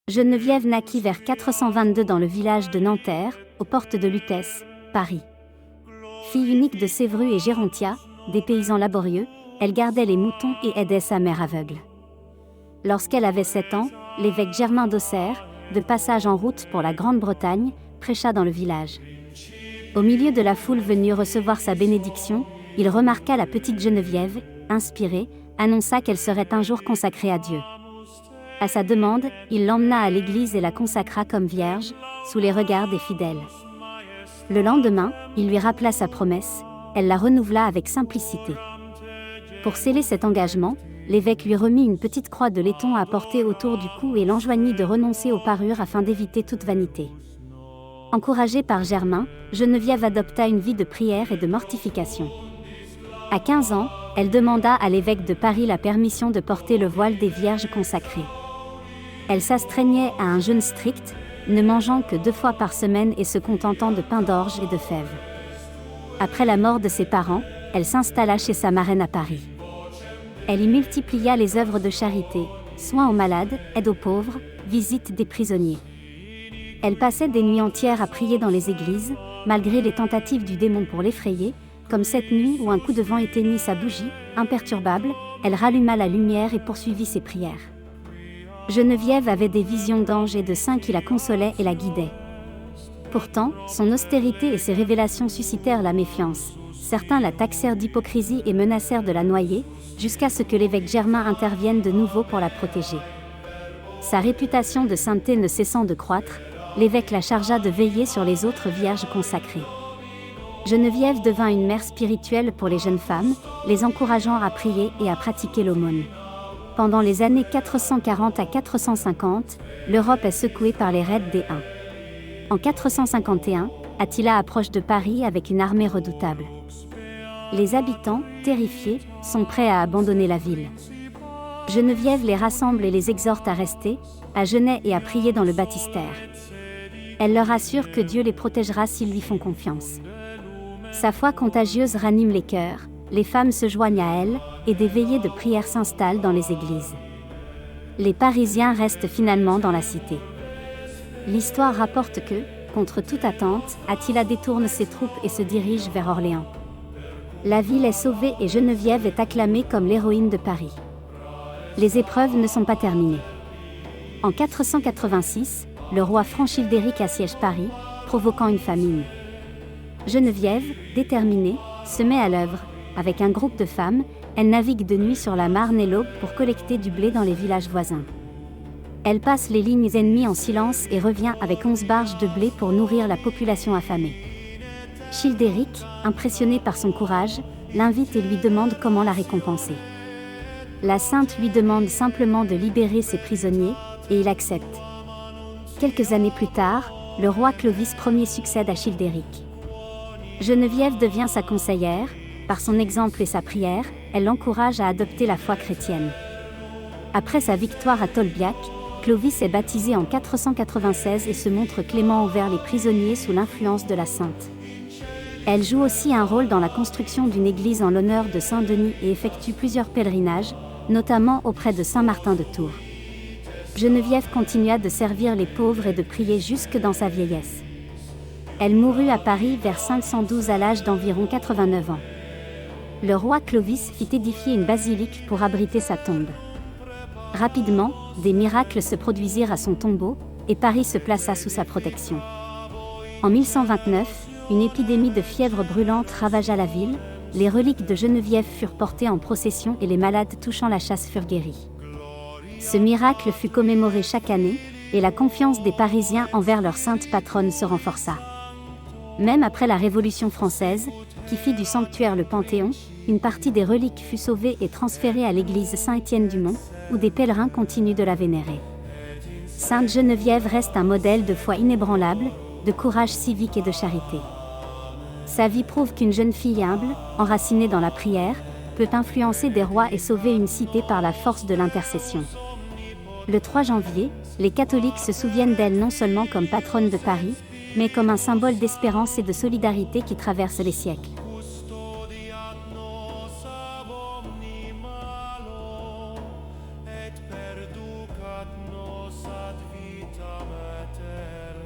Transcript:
Geneviève naquit vers 422 dans le village de Nanterre, aux portes de Lutèce, Paris. Fille unique de Sévru et Gérontia, des paysans laborieux, elle gardait les moutons et aidait sa mère aveugle. Lorsqu'elle avait 7 ans, l'évêque Germain d'Auxerre, de passage en route pour la Grande-Bretagne, prêcha dans le village. Au milieu de la foule venue recevoir sa bénédiction, il remarqua la petite Geneviève, inspirée, annonça qu'elle serait un jour consacrée à Dieu. À sa demande, il l'emmena à l'église et la consacra comme vierge, sous les regards des fidèles. Le lendemain, il lui rappela sa promesse, elle la renouvela avec simplicité. Pour sceller cet engagement, l'évêque lui remit une petite croix de laiton à porter autour du cou et l'enjoignit de renoncer aux parures afin d'éviter toute vanité. Encouragée par Germain, Geneviève adopta une vie de prière et de mortification. À 15 ans, elle demanda à l'évêque de Paris la permission de porter le voile des vierges consacrées. Elle s'astreignait à un jeûne strict, ne mangeant que 2 fois par semaine et se contentant de pain d'orge et de fèves. Après la mort de ses parents, elle s'installa chez sa marraine à Paris. Elle y multiplia les œuvres de charité, soins aux malades, aide aux pauvres, visite des prisonniers. Elle passait des nuits entières à prier dans les églises, malgré les tentatives du démon pour l'effrayer, comme cette nuit où un coup de vent éteignit sa bougie, imperturbable, elle ralluma la lumière et poursuivit ses prières. Geneviève avait des visions d'anges et de saints qui la consolaient et la guidaient. Pourtant, son austérité et ses révélations suscitèrent la méfiance. Certains la taxèrent d'hypocrisie et menacèrent de la noyer, jusqu'à ce que l'évêque Germain intervienne de nouveau pour la protéger. Sa réputation de sainteté ne cessant de croître, l'évêque la chargea de veiller sur les autres vierges consacrées. Geneviève devint une mère spirituelle pour les jeunes femmes, les encourageant à prier et à pratiquer l'aumône. Pendant les années 440 à 450, l'Europe est secouée par les raids des Huns. En 451, Attila approche de Paris avec une armée redoutable. Les habitants, terrifiés, sont prêts à abandonner la ville. Geneviève les rassemble et les exhorte à rester, à jeûner et à prier dans le baptistère. Elle leur assure que Dieu les protégera s'ils lui font confiance. Sa foi contagieuse ranime les cœurs, les femmes se joignent à elle, et des veillées de prière s'installent dans les églises. Les Parisiens restent finalement dans la cité. L'histoire rapporte que, contre toute attente, Attila détourne ses troupes et se dirige vers Orléans. La ville est sauvée et Geneviève est acclamée comme l'héroïne de Paris. Les épreuves ne sont pas terminées. En 486, le roi Franc-Childéric assiège Paris, provoquant une famine. Geneviève, déterminée, se met à l'œuvre. Avec un groupe de femmes, elle navigue de nuit sur la Marne et l'Aube pour collecter du blé dans les villages voisins. Elle passe les lignes ennemies en silence et revient avec 11 barges de blé pour nourrir la population affamée. Childéric, impressionné par son courage, l'invite et lui demande comment la récompenser. La sainte lui demande simplement de libérer ses prisonniers, et il accepte. Quelques années plus tard, le roi Clovis Ier succède à Childéric. Geneviève devient sa conseillère. Par son exemple et sa prière, elle l'encourage à adopter la foi chrétienne. Après sa victoire à Tolbiac, Clovis est baptisé en 496 et se montre clément envers les prisonniers sous l'influence de la sainte. Elle joue aussi un rôle dans la construction d'une église en l'honneur de Saint-Denis et effectue plusieurs pèlerinages, notamment auprès de Saint-Martin de Tours. Geneviève continua de servir les pauvres et de prier jusque dans sa vieillesse. Elle mourut à Paris vers 512 à l'âge d'environ 89 ans. Le roi Clovis fit édifier une basilique pour abriter sa tombe. Rapidement, des miracles se produisirent à son tombeau, et Paris se plaça sous sa protection. En 1129, une épidémie de fièvre brûlante ravagea la ville, les reliques de Geneviève furent portées en procession et les malades touchant la chasse furent guéris. Ce miracle fut commémoré chaque année, et la confiance des Parisiens envers leur sainte patronne se renforça. Même après la Révolution française, qui fit du sanctuaire le Panthéon, une partie des reliques fut sauvée et transférée à l'église Saint-Étienne-du-Mont, où des pèlerins continuent de la vénérer. Sainte Geneviève reste un modèle de foi inébranlable, de courage civique et de charité. Sa vie prouve qu'une jeune fille humble, enracinée dans la prière, peut influencer des rois et sauver une cité par la force de l'intercession. Le 3 janvier, les catholiques se souviennent d'elle non seulement comme patronne de Paris, mais comme un symbole d'espérance et de solidarité qui traverse les siècles.